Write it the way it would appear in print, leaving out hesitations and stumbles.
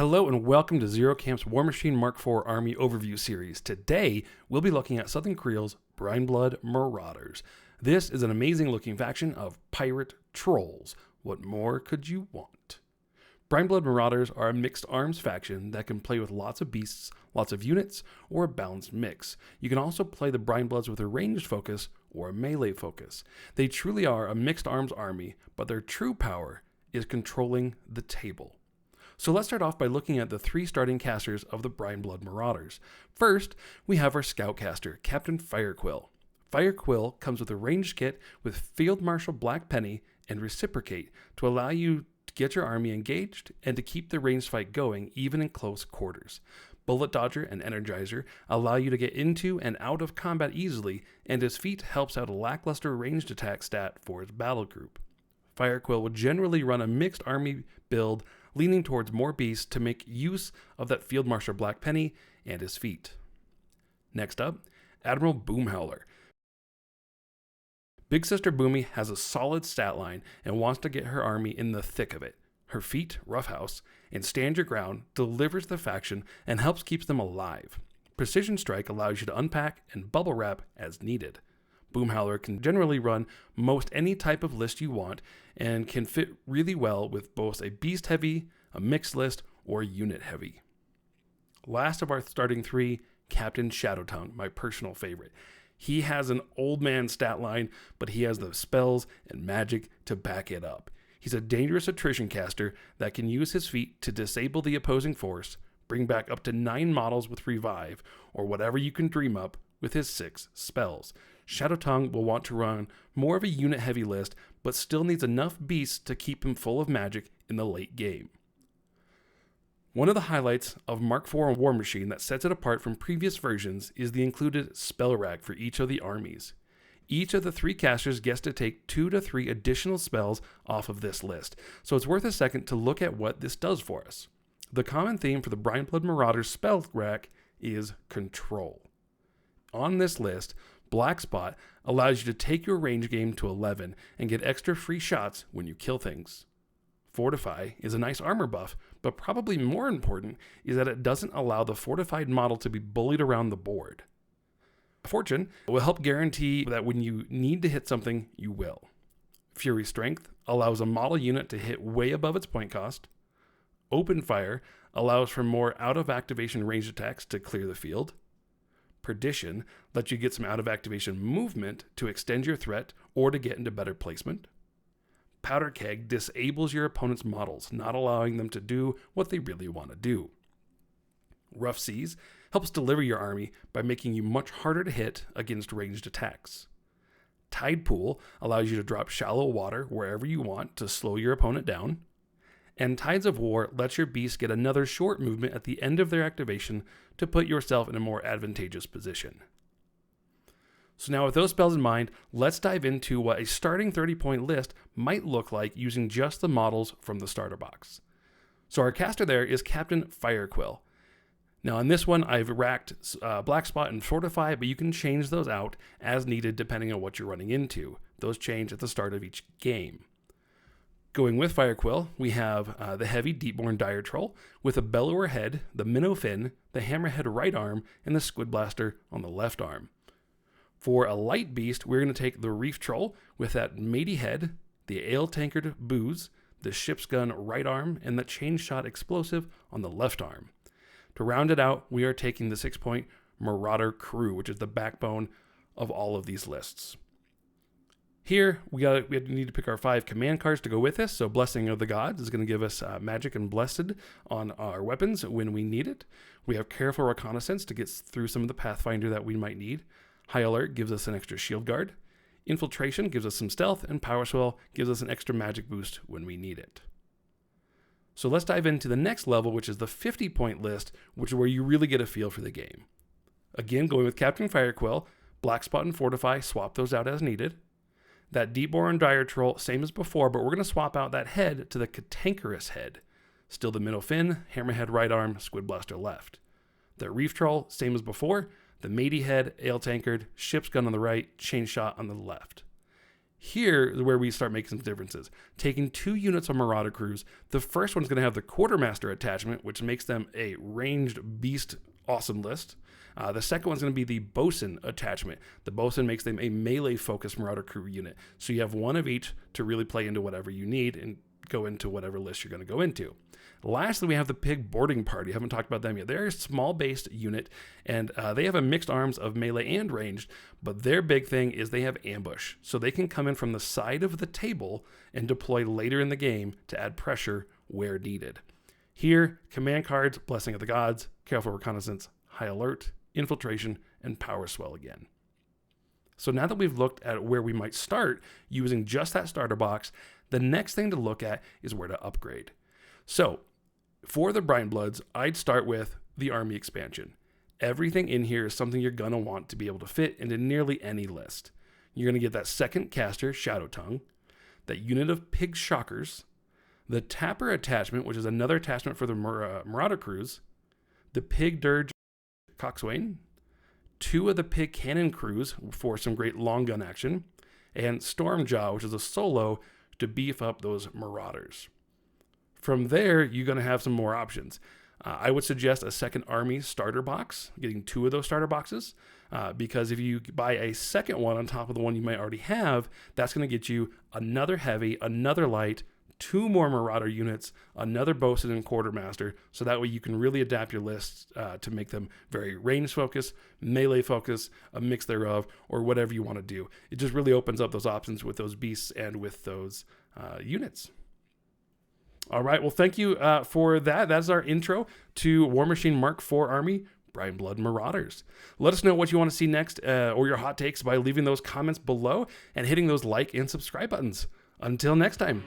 Hello and welcome to Zero Camp's Warmachine Mark IV Army Overview Series. Today, we'll be looking at Southern Kriels' Brineblood Marauders. This is an amazing looking faction of pirate trolls. What more could you want? Brineblood Marauders are a mixed arms faction that can play with lots of beasts, lots of units, or a balanced mix. You can also play the Brinebloods with a ranged focus or a melee focus. They truly are a mixed arms army, but their true power is controlling the table. So let's start off by looking at the three starting casters of the Brineblood Marauders. First, we have our scout caster, KaptainDeffKlaw. Firequill comes with a ranged kit with Field Marshal Black Penny and Reciprocate to allow you to get your army engaged and to keep the ranged fight going even in close quarters. Bullet Dodger and Energizer allow you to get into and out of combat easily, and his feat helps out a lackluster ranged attack stat for his battle group. Firequill will generally run a mixed army build leaning towards more beasts to make use of that Field Marshal Black Penny and his feat. Next up, Admiral Boomhowler. Big Sister Boomy has a solid stat line and wants to get her army in the thick of it. Her feat, Roughhouse, and Stand Your Ground delivers the faction and helps keep them alive. Precision Strike allows you to unpack and bubble wrap as needed. Boomhowler can generally run most any type of list you want and can fit really well with both a beast heavy, a mixed list, or unit heavy. Last of our starting three, Captain Shadowtongue, my personal favorite. He has an old man stat line, but he has the spells and magic to back it up. He's a dangerous attrition caster that can use his feat to disable the opposing force, bring back up to 9 models with Revive, or whatever you can dream up with his 6 spells. Shadowtongue will want to run more of a unit-heavy list, but still needs enough beasts to keep him full of magic in the late game. One of the highlights of Mark IV Warmachine that sets it apart from previous versions is the included spell rack for each of the armies. Each of the 3 casters gets to take 2 to 3 additional spells off of this list, so it's worth a second to look at what this does for us. The common theme for the Brineblood Marauders spell rack is control. On this list, Black Spot allows you to take your range game to 11 and get extra free shots when you kill things. Fortify is a nice armor buff, but probably more important is that it doesn't allow the fortified model to be bullied around the board. Fortune will help guarantee that when you need to hit something, you will. Fury Strength allows a model unit to hit way above its point cost. Open Fire allows for more out of activation range attacks to clear the field. Perdition lets you get some out of activation movement to extend your threat or to get into better placement. Powder Keg disables your opponent's models, not allowing them to do what they really want to do. Rough Seas helps deliver your army by making you much harder to hit against ranged attacks. Tide Pool allows you to drop shallow water wherever you want to slow your opponent down. And Tides of War lets your beasts get another short movement at the end of their activation to put yourself in a more advantageous position. So now with those spells in mind, let's dive into what a starting 30-point list might look like using just the models from the starter box. So our caster there is Captain Firequill. Now on this one, I've racked Black Spot and Fortify, but you can change those out as needed depending on what you're running into. Those change at the start of each game. Going with Firequill, we have the heavy Deepborn Dire Troll with a Bellower head, the Minnow Fin, the Hammerhead right arm, and the Squid Blaster on the left arm. For a light beast, we're going to take the Reef Troll with that matey head, the Ale Tankard Booze, the Ship's Gun right arm, and the Chain Shot Explosive on the left arm. To round it out, we are taking the 6-point Marauder Crew, which is the backbone of all of these lists. Here, we need to pick our 5 command cards to go with this. So Blessing of the Gods is going to give us magic and blessed on our weapons when we need it. We have Careful Reconnaissance to get through some of the Pathfinder that we might need. High Alert gives us an extra shield guard. Infiltration gives us some stealth, and Power Swell gives us an extra magic boost when we need it. So let's dive into the next level, which is the 50-point list, which is where you really get a feel for the game. Again, going with Captain Firequill, Black Spot and Fortify, swap those out as needed. That Deepborn Dire Troll, same as before, but we're going to swap out that head to the Cantankerous head. Still the Minnow Fin, Hammerhead right arm, Squid Blaster left. The Reef Troll, same as before, the Matey head, Ale Tankard, Ship's Gun on the right, Chain Shot on the left. Here is where we start making some differences. Taking 2 units of Marauder crews, the first one's going to have the Quartermaster attachment, which makes them a ranged beast awesome list. The second one's going to be the Bosun attachment. The Bosun makes them a melee-focused Marauder crew unit. So you have one of each to really play into whatever you need and go into whatever list you're going to go into. Lastly, we have the Pig Boarding Party. I haven't talked about them yet. They're a small-based unit, and they have a mixed arms of melee and ranged, but their big thing is they have ambush. So they can come in from the side of the table and deploy later in the game to add pressure where needed. Here, command cards, Blessing of the Gods, Careful Reconnaissance, High Alert, Infiltration, and Power Swell again. So now that we've looked at where we might start using just that starter box, the next thing to look at is where to upgrade. So for the Brinebloods, I'd start with the army expansion. Everything in here is something you're going to want to be able to fit into nearly any list. You're going to get that second caster, Shadow Tongue, that unit of Pig Shockers, the Tapper attachment, which is another attachment for the Marauder crews, the Pig Dirge Coxswain, 2 of the Pig Cannon crews for some great long gun action, and Stormjaw, which is a solo to beef up those Marauders. From there, you're going to have some more options. I would suggest a second army starter box, getting 2 of those starter boxes, because if you buy a second one on top of the one you might already have, that's going to get you another heavy, another light, 2 more Marauder units, another Bosun and Quartermaster, so that way you can really adapt your lists to make them very range focused, melee focused, a mix thereof, or whatever you want to do. It just really opens up those options with those beasts and with those units. All right, well, thank you for that. That's our intro to Warmachine Mark IV Army, Brineblood Marauders. Let us know what you want to see next or your hot takes by leaving those comments below and hitting those like and subscribe buttons. Until next time.